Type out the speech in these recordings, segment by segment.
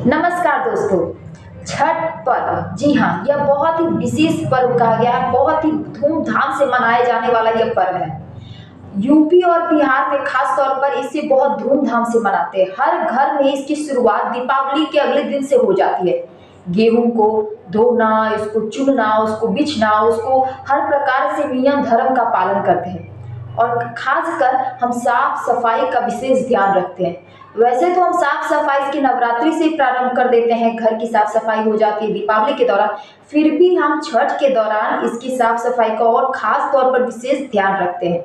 नमस्कार दोस्तों। छठ पर्व, जी हाँ, यह बहुत ही विशेष पर्व कहा गया है। बहुत ही धूमधाम से मनाया जाने वाला यह पर्व है। यूपी और बिहार में खास तौर पर इसे बहुत धूमधाम से मनाते हैं। हर घर में इसकी शुरुआत दीपावली के अगले दिन से हो जाती है। गेहूं को धोना, इसको चुनना, उसको बिछना, उसको हर प्रकार से नियम धर्म का पालन करते हैं। और खासकर हम साफ सफाई का विशेष ध्यान रखते हैं। वैसे तो हम साफ सफाई इसकी नवरात्रि से प्रारंभ कर देते हैं, घर की साफ सफाई हो जाती है दीपावली के दौरान। फिर भी हम छठ के दौरान इसकी साफ सफाई का और खास तौर पर विशेष ध्यान रखते हैं।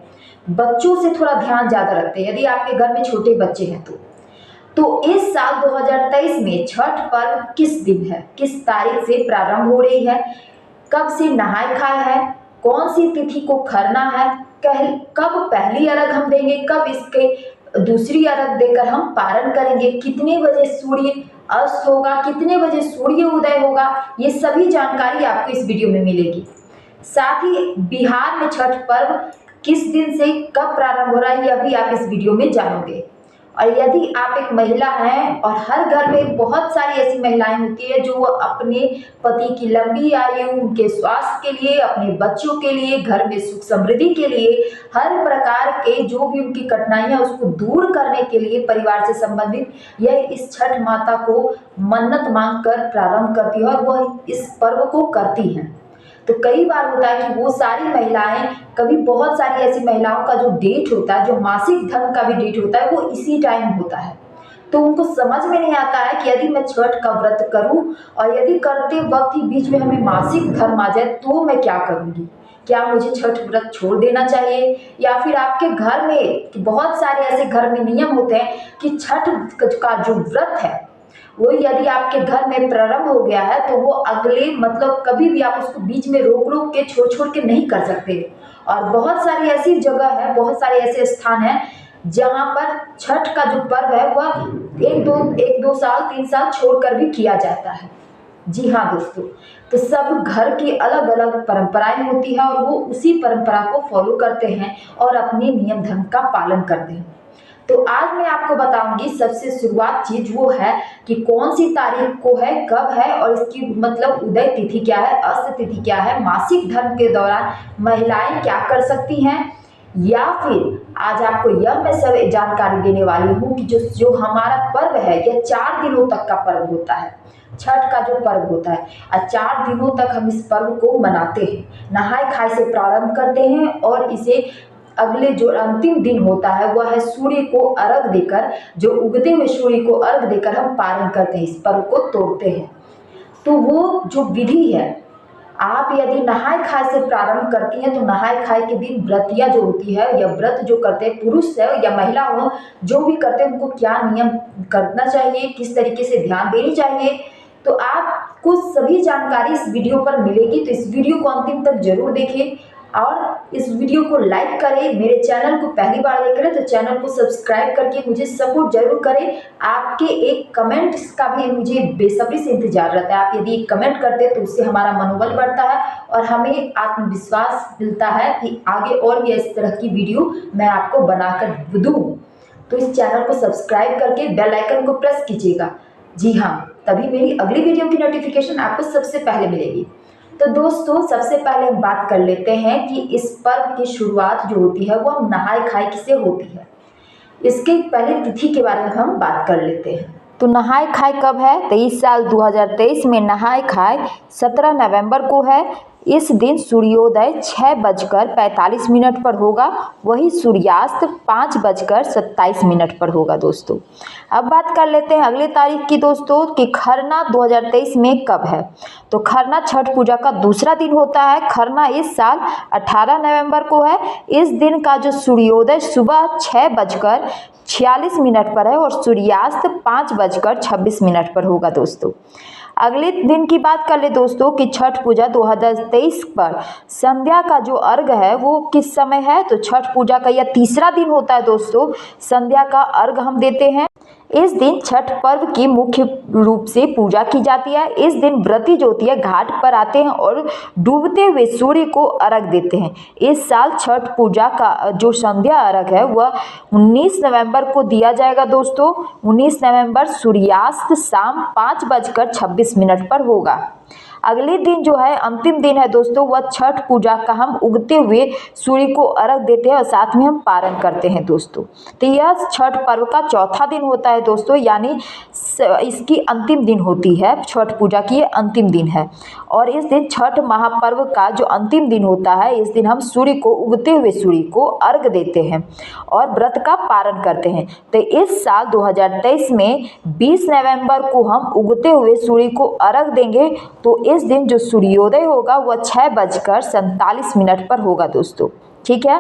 बच्चों से थोड़ा ध्यान ज्यादा रखते हैं, यदि आपके घर में छोटे बच्चे हैं तो इस साल 2023 में छठ पर्व किस दिन है, किस तारीख से प्रारंभ हो रही है, कब से नहाय खाय है, कौन सी तिथि को खरना है, कब पहली अर्घ हम देंगे, कब इसके दूसरी अर्घ देकर हम पारण करेंगे, कितने बजे सूर्य अस्त होगा, कितने बजे सूर्य उदय होगा, ये सभी जानकारी आपको इस वीडियो में मिलेगी। साथ ही बिहार में छठ पर्व किस दिन से कब प्रारंभ हो रहा है, यह भी आप इस वीडियो में जानोगे। और यदि आप एक महिला हैं, और हर घर में बहुत सारी ऐसी महिलाएं होती है जो अपने पति की लंबी आयु, उनके स्वास्थ्य के लिए, अपने बच्चों के लिए, घर में सुख समृद्धि के लिए, हर प्रकार के जो भी उनकी कठिनाइयां उसको दूर करने के लिए परिवार से संबंधित यह इस छठ माता को मन्नत मांग कर प्रारंभ करती है और वह इस पर्व को करती हैं। तो कई बार होता है कि वो सारी महिलाएं, कभी बहुत सारी ऐसी महिलाओं का जो डेट होता है, जो मासिक धर्म का भी डेट होता है, वो इसी टाइम होता है। तो उनको समझ में नहीं आता है कि यदि मैं छठ का व्रत करूं और यदि करते वक्त ही बीच में हमें मासिक धर्म आ जाए तो मैं क्या करूंगी। क्या मुझे छठ व्रत छोड़ देना चाहिए, या फिर आपके घर में बहुत सारे ऐसे घर में नियम होते हैं कि छठ का जो व्रत है वो यदि आपके घर में प्रारंभ हो गया है तो वो अगले मतलब कभी भी आप उसको बीच में रोक रोक के छोड़ छोड़ के नहीं कर सकते। और बहुत सारी ऐसी जगह है, बहुत सारे ऐसे स्थान हैं जहां पर छठ का जो पर्व है वह एक दो साल 3 साल छोड़कर भी किया जाता है। जी हाँ दोस्तों, तो सब घर की अलग अलग परंपराएं होती है और वो उसी परंपरा को फॉलो करते हैं और अपने नियम धर्म का पालन करते हैं। तो आज मैं आपको बताऊंगी सबसे शुरुआत चीज वो है कि कौन सी तारीख को है, कब है, और इसकी मतलब उदय तिथि क्या है, अस्त तिथि क्या है, मासिक धर्म के दौरान महिलाएं क्या कर सकती हैं, या फिर आज आपको यह मैं सब जानकारी देने वाली हूँ कि जो हमारा पर्व है यह 4 दिनों तक का पर्व होता है। छठ का जो पर्व होता है और 4 दिनों तक हम इस पर्व को मनाते हैं। नहाय खाय से प्रारंभ करते हैं और इसे अगले जो अंतिम दिन होता है वह है सूर्य को अर्घ देकर, जो उगते हुए सूर्य को अर्घ देकर हम पारण करते हैं, इस पर्व को तोड़ते हैं। तो वो जो विधि है, आप यदि नहाय खाय से प्रारंभ करती हैं तो नहाय खाय के दिन व्रतिया जो होती है या व्रत जो करते हैं, पुरुष है या महिला हो, जो भी करते हैं उनको क्या नियम करना चाहिए, किस तरीके से ध्यान देनी चाहिए, तो आपको सभी जानकारी इस वीडियो पर मिलेगी। तो इस वीडियो को अंतिम तक जरूर देखें और इस वीडियो को लाइक करें। मेरे चैनल को पहली बार देख रहे हैं तो चैनल को सब्सक्राइब करके मुझे सपोर्ट जरूर करें। आपके एक कमेंट्स का भी मुझे बेसब्री से इंतजार रहता है। आप यदि एक कमेंट करते हैं तो उससे हमारा मनोबल बढ़ता है और हमें आत्मविश्वास मिलता है कि आगे और भी इस तरह की वीडियो मैं आपको बनाकर दूं। तो इस चैनल को सब्सक्राइब करके बेल आइकन को प्रेस कीजिएगा। जी हाँ, तभी मेरी अगली वीडियो की नोटिफिकेशन आपको सबसे पहले मिलेगी। तो दोस्तों, सबसे पहले हम बात कर लेते हैं कि इस पर्व की शुरुआत जो होती है वो नहाय खाय किसे होती है। इसके पहले तिथि के बारे में हम बात कर लेते हैं। तो नहाय खाय कब है, तो इस साल 2023 में नहाय खाय 17 नवंबर को है। इस दिन सूर्योदय 6:45 पर होगा, वही सूर्यास्त 5:27 पर होगा दोस्तों। अब बात कर लेते हैं अगले तारीख की दोस्तों कि खरना 2023 में कब है। तो खरना छठ पूजा का दूसरा दिन होता है। खरना इस साल 18 नवंबर को है। इस दिन का जो सूर्योदय सुबह 6:46 पर है और सूर्यास्त 5:26 पर होगा दोस्तों। अगले दिन की बात कर ले दोस्तों कि छठ पूजा 2023 पर संध्या का जो अर्घ है वो किस समय है। तो छठ पूजा का यह तीसरा दिन होता है दोस्तों। संध्या का अर्घ हम देते हैं। इस दिन छठ पर्व की मुख्य रूप से पूजा की जाती है। इस दिन व्रती जो होती है घाट पर आते हैं और डूबते हुए सूर्य को अर्घ देते हैं। इस साल छठ पूजा का जो संध्या अर्घ है वह 19 नवंबर को दिया जाएगा दोस्तों। 19 नवंबर सूर्यास्त शाम 5:26 पर होगा। अगले दिन जो है अंतिम दिन है दोस्तों, वह छठ पूजा का हम उगते हुए सूर्य को अर्घ देते हैं और साथ में हम पारण करते हैं दोस्तों। तो यह छठ पर्व का चौथा दिन होता है दोस्तों, यानी इसकी अंतिम दिन होती है। छठ पूजा की ये अंतिम दिन है और इस दिन छठ महापर्व का जो अंतिम दिन होता है, इस दिन हम सूर्य को उगते हुए सूर्य को अर्घ देते हैं और व्रत का पारण करते हैं। तो इस साल 2023 में 20 नवंबर को हम उगते हुए सूर्य को अर्घ देंगे। तो इस दिन जो सूर्योदय होगा वह 6:47 पर होगा दोस्तों। ठीक है,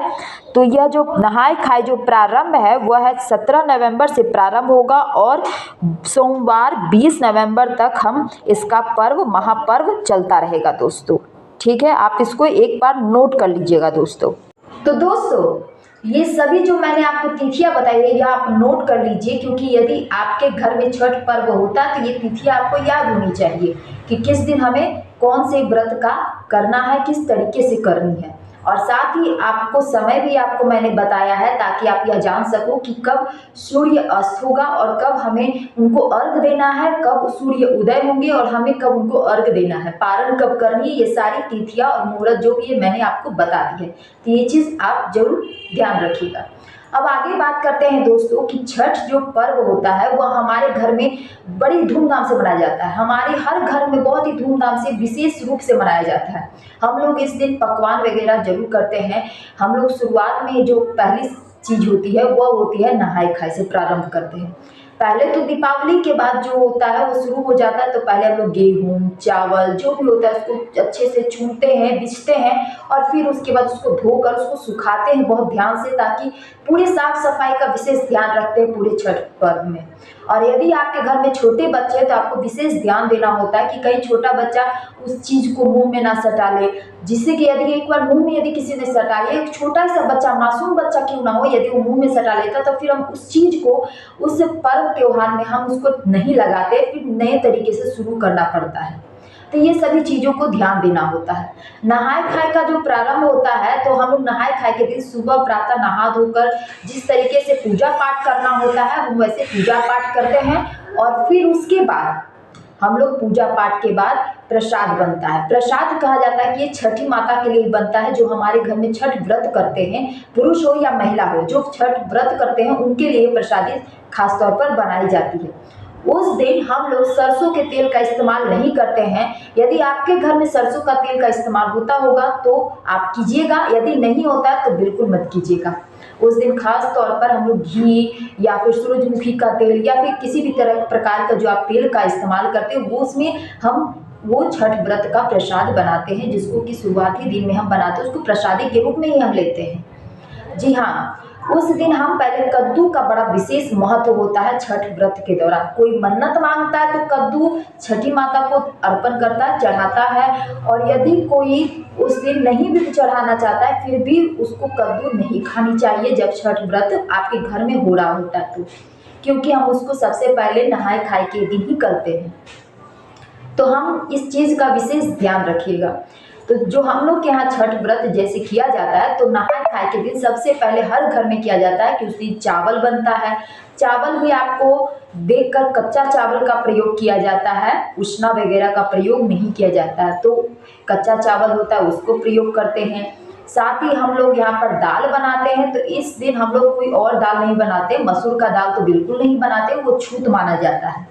तो यह जो नहाय खाए जो प्रारंभ है वह है 17 नवंबर से प्रारंभ होगा और सोमवार 20 नवंबर तक हम इसका पर्व महापर्व चलता रहेगा दोस्तों। ठीक है, आप इसको एक बार नोट कर लीजिएगा दोस्तों। तो दोस्तों ये सभी जो मैंने आपको तिथियां बताई है यह आप नोट कर लीजिए, क्योंकि यदि आपके घर में छठ पर्व होता है तो ये तिथियां आपको याद होनी चाहिए कि किस दिन हमें कौन से व्रत का करना है, किस तरीके से करनी है। और साथ ही आपको समय भी आपको मैंने बताया है ताकि आप यह जान सको कि कब सूर्य अस्त होगा और कब हमें उनको अर्घ देना है, कब सूर्य उदय होंगे और हमें कब उनको अर्घ देना है, पारण कब करनी है। ये सारी तिथियां और मुहूर्त जो भी है मैंने आपको बता दी है, तो ये चीज़ आप जरूर ध्यान रखिएगा। अब आगे बात करते हैं दोस्तों कि छठ जो पर्व होता है वह हमारे घर में बड़ी धूमधाम से मनाया जाता है। हमारे हर घर में बहुत ही धूमधाम से विशेष रूप से मनाया जाता है। हम लोग इस दिन पकवान वगैरह जरूर करते हैं। हम लोग शुरुआत में जो पहली चीज होती है वह होती है नहाय खाए से प्रारंभ करते हैं। पहले तो दीपावली के बाद जो होता है वो शुरू हो जाता है, तो पहले हम लोग गेहूं चावल जो भी होता है उसको अच्छे से चूनते हैं, बिछते हैं और फिर उसके बाद उसको धोकर उसको सुखाते हैं बहुत ध्यान से, ताकि पूरे साफ सफाई का विशेष ध्यान रखते हैं पूरे छठ पर्व में। और यदि आपके घर में छोटे बच्चे हैं तो आपको विशेष ध्यान देना होता है कि कहीं छोटा बच्चा उस चीज को मुंह में ना सटा ले, जिससे कि यदि एक बार मुंह में यदि किसी ने सटा लिया, एक छोटा सा बच्चा मासूम बच्चा क्यों ना हो, यदि वो मुंह में सटा लेता तो फिर हम उस चीज को उस पर्व त्योहार में हम उसको नहीं लगाते, फिर नए तरीके से शुरू करना पड़ता है। तो ये सभी चीजों को ध्यान देना होता है। नहाय खाए का जो प्रारंभ होता है तो हम लोग नहाय खाए के दिन सुबह प्रातः नहा धोकर जिस तरीके से पूजा पाठ करना होता है हम वैसे पूजा पाठ करते हैं और फिर उसके बाद हम लोग पूजा पाठ के बाद प्रसाद बनता है। प्रसाद कहा जाता है कि ये छठी माता के लिए बनता है, जो हमारे घर में छठ व्रत करते हैं, पुरुष हो या महिला हो, जो छठ व्रत करते हैं उनके लिए प्रसादी खासतौर पर बनाई जाती है। उस दिन हम लोग सरसों के तेल का इस्तेमाल नहीं करते हैं। यदि आपके घर में सरसों का तेल का इस्तेमाल होता होगा तो आप कीजिएगा, यदि नहीं होता है तो बिल्कुल मत कीजिएगा। उस दिन खास तौर पर हम लोग घी या फिर सूरजमुखी का तेल या फिर किसी भी तरह प्रकार का जो आप तेल का इस्तेमाल करते हो वो उसमें हम वो छठ व्रत का प्रसाद बनाते हैं, जिसको कि शुरुआती दिन में हम बनाते हैं, उसको प्रसादी के रूप में ही हम लेते हैं। जी हाँ, उस दिन हम पहले कद्दू का बड़ा विशेष महत्व होता है छठ व्रत के दौरान। कोई मन्नत मांगता है तो कद्दू छठी माता को अर्पण करता है, चढ़ाता है। और यदि कोई उस दिन नहीं भी चढ़ाना चाहता है फिर भी उसको कद्दू नहीं खानी चाहिए जब छठ व्रत आपके घर में हो रहा होता है तो, क्योंकि हम उसको सबसे पहले नहाय खाए के दिन ही करते हैं। तो हम इस चीज़ का विशेष ध्यान रखिएगा। तो जो हम लोग के यहाँ छठ व्रत जैसे किया जाता है तो नहाय खाए के दिन सबसे पहले हर घर में किया जाता है कि उस दिन चावल बनता है। चावल भी आपको देखकर कच्चा चावल का प्रयोग किया जाता है, उसना वगैरह का प्रयोग नहीं किया जाता है। तो कच्चा चावल होता है उसको प्रयोग करते हैं। साथ ही हम लोग यहाँ पर दाल बनाते हैं, तो इस दिन हम लोग कोई और दाल नहीं बनाते, मसूर का दाल तो बिल्कुल नहीं बनाते, वो छूत माना जाता है।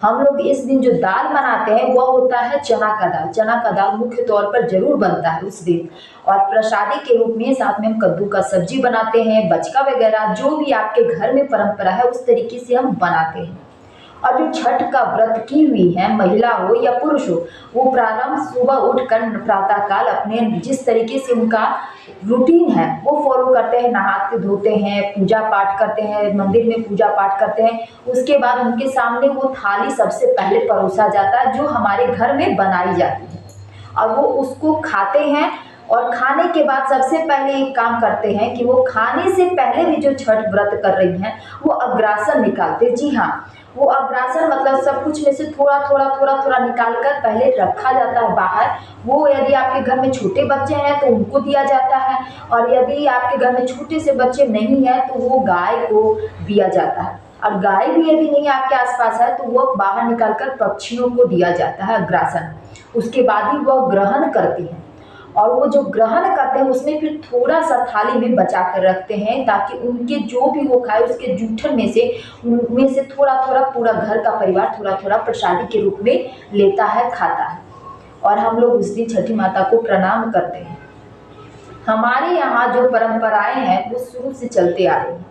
हम लोग इस दिन जो दाल बनाते हैं वह होता है चना का दाल। चना का दाल मुख्य तौर पर जरूर बनता है उस दिन। और प्रसादी के रूप में साथ में हम कद्दू का सब्जी बनाते हैं, बचका वगैरह जो भी आपके घर में परंपरा है उस तरीके से हम बनाते हैं। और जो छठ का व्रत की हुई है, महिला हो या पुरुष हो, वो प्रारंभ सुबह उठकर प्रातःकाल अपने जिस तरीके से उनका रूटीन है वो फॉलो करते हैं, नहाते धोते हैं, पूजा पाठ करते हैं, मंदिर में पूजा पाठ करते हैं। उसके बाद उनके सामने वो थाली सबसे पहले परोसा जाता है जो हमारे घर में बनाई जाती है और वो उसको खाते हैं और खाने के बाद सबसे पहले एक काम करते हैं कि वो खाने से पहले भी जो छठ व्रत कर रही हैं वो अग्रासन निकालते। जी हाँ, वो अग्रासन मतलब सब कुछ में से थोड़ा थोड़ा थोड़ा थोड़ा निकाल कर पहले रखा जाता है बाहर। वो यदि आपके घर में छोटे बच्चे हैं तो उनको दिया जाता है, और यदि आपके घर में छोटे से बच्चे नहीं हैं तो वो गाय को दिया जाता है। और गाय भी यदि नहीं आपके आसपास है तो वो बाहर निकालकर पक्षियों को दिया जाता है अग्रासन। उसके बाद ही वह ग्रहण करती हैं, और वो जो ग्रहण करते हैं उसमें फिर थोड़ा सा थाली में बचा कर रखते हैं, ताकि उनके जो भी वो खाए उसके जूठन में से उनमें से थोड़ा थोड़ा पूरा घर का परिवार थोड़ा थोड़ा प्रसादी के रूप में लेता है, खाता है। और हम लोग उस दिन छठी माता को प्रणाम करते हैं। हमारे यहाँ जो परंपराएं हैं वो शुरू से चलते आ रही हैं,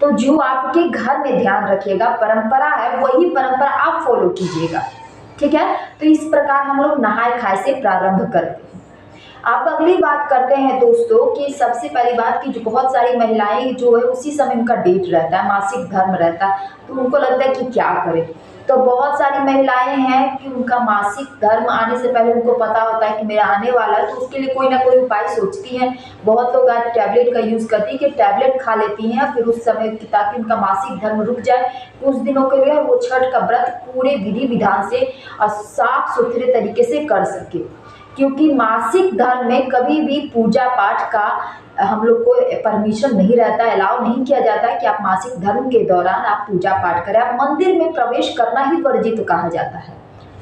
तो जो आपके घर में ध्यान रखिएगा परंपरा है वही परंपरा आप फॉलो कीजिएगा, ठीक है। तो इस प्रकार हम लोग नहाए खाए से प्रारंभ करते हैं। आप अगली बात करते हैं दोस्तों कि सबसे पहली बात कि जो बहुत सारी महिलाएं जो है उसी समय उनका डेट रहता है, मासिक धर्म रहता है, तो उनको लगता है कि क्या करें। तो बहुत सारी महिलाएं हैं कि उनका मासिक धर्म आने से पहले उनको पता होता है कि मेरा आने वाला है, तो उसके लिए कोई ना कोई उपाय सोचती हैं। बहुत लोग आज टैबलेट का यूज़ करती है कि टैबलेट खा लेती हैं फिर उस समय ताकि उनका मासिक धर्म रुक जाए कुछ दिनों के लिए, वो छठ का व्रत पूरे विधि विधान से और साफ सुथरे तरीके से कर सके। क्योंकि मासिक धर्म में कभी भी पूजा पाठ का हम लोग को परमिशन नहीं रहता, अलाउ नहीं किया जाता है कि आप मासिक धर्म के दौरान आप पूजा पाठ करें। आप मंदिर में प्रवेश करना ही वर्जित कहा जाता है,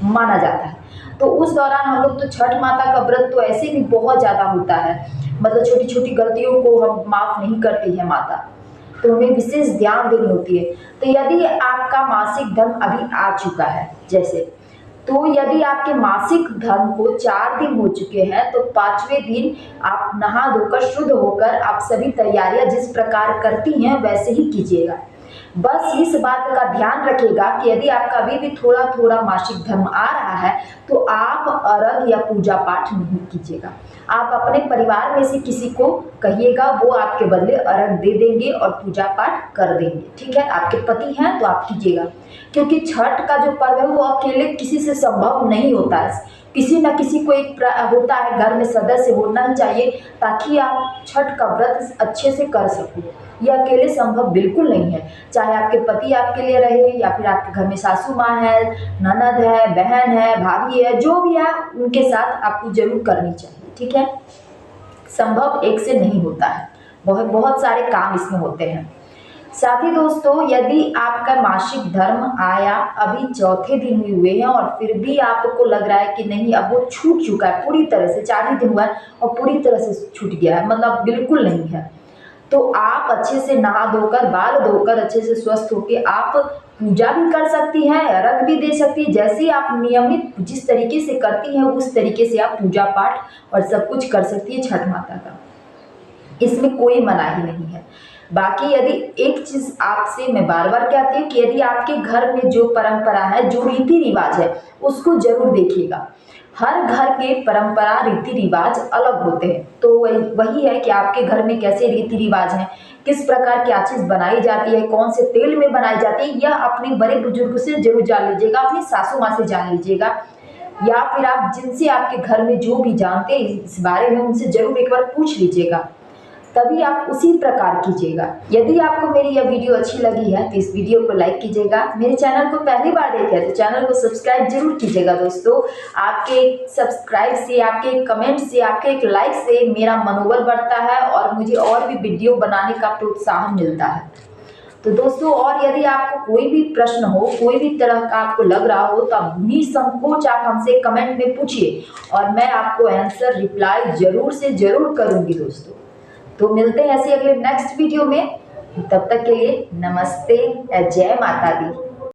माना जाता है। तो उस दौरान हम लोग तो छठ माता का व्रत तो ऐसे भी बहुत ज़्यादा होता है, मतलब छोटी छोटी गलतियों को हम माफ़ नहीं करती है माता, तो हमें विशेष ध्यान देनी होती है। तो यदि आपका मासिक धर्म अभी आ चुका है जैसे, तो यदि आपके मासिक धर्म को 4 दिन हो चुके हैं तो 5वें दिन आप नहा धोकर शुद्ध होकर आप सभी तैयारियां जिस प्रकार करती हैं वैसे ही कीजिएगा। बस इस बात का ध्यान रखिएगा कि यदि आपका अभी भी थोड़ा थोड़ा मासिक धर्म आ रहा है तो आप अर्घ या पूजा पाठ नहीं कीजिएगा। आप अपने परिवार में से किसी को कहिएगा, वो आपके बदले अर्घ दे देंगे और पूजा पाठ कर देंगे, ठीक है। आपके पति हैं तो आप कीजिएगा, क्योंकि छठ का जो पर्व है वो अकेले किसी से संभव नहीं होता है। किसी न किसी को एक होता है, घर में सदस्य होना ही चाहिए ताकि आप छठ का व्रत अच्छे से कर सको। ये अकेले संभव बिल्कुल नहीं है, चाहे आपके पति आपके लिए रहे या फिर आपके घर में सासू माँ है, ननद है, बहन है, भाभी है, जो भी है उनके साथ आपको जरूर करनी चाहिए, ठीक है। संभव एक से नहीं होता है, बहुत बहुत सारे काम इसमें होते हैं। साथ ही दोस्तों, यदि आपका मासिक धर्म आया अभी 4थे दिन ही हुए हैं और फिर भी आपको लग रहा है कि नहीं अब वो छूट चुका है पूरी तरह से, 4 ही दिन हुआ है और पूरी तरह से छूट गया है, मतलब बिल्कुल नहीं है, तो आप अच्छे से नहा धोकर बाल धोकर अच्छे से स्वस्थ होकर आप पूजा भी कर सकती हैं, अर्घ भी दे सकती हैं। जैसे ही आप नियमित जिस तरीके से करती हैं उस तरीके से आप पूजा पाठ और सब कुछ कर सकती है छठ माता का, इसमें कोई मनाही नहीं है। बाकी यदि एक चीज़ आपसे मैं बार बार कहती हूँ कि यदि आपके घर में जो परंपरा है, जो रीति रिवाज है, उसको जरूर देखिएगा। हर घर के परंपरा रीति रिवाज अलग होते हैं, तो वही है कि आपके घर में कैसे रीति रिवाज हैं, किस प्रकार क्या चीज़ बनाई जाती है, कौन से तेल में बनाई जाती है, यह अपने बड़े बुजुर्ग से जरूर जान लीजिएगा, अपनी सासू माँ से जान लीजिएगा, या फिर आप जिनसे आपके घर में जो भी जानते हैं इस बारे में उनसे जरूर एक बार पूछ लीजिएगा, तभी आप उसी प्रकार कीजिएगा। यदि आपको मेरी यह वीडियो अच्छी लगी है तो इस वीडियो को लाइक कीजिएगा। मेरे चैनल को पहली बार देखे तो चैनल को सब्सक्राइब जरूर कीजिएगा दोस्तों। आपके सब्सक्राइब से, आपके कमेंट से, आपके एक लाइक से मेरा मनोबल बढ़ता है और मुझे और भी वीडियो बनाने का प्रोत्साहन मिलता है। तो दोस्तों, और यदि आपको कोई भी प्रश्न हो, कोई भी तरह का आपको लग रहा हो तो आप निसंकोच आप हमसे कमेंट में पूछिए और मैं आपको आंसर रिप्लाई जरूर से जरूर करूँगी दोस्तों। तो मिलते हैं ऐसे अगले नेक्स्ट वीडियो में, तब तक के लिए नमस्ते, जय माता दी।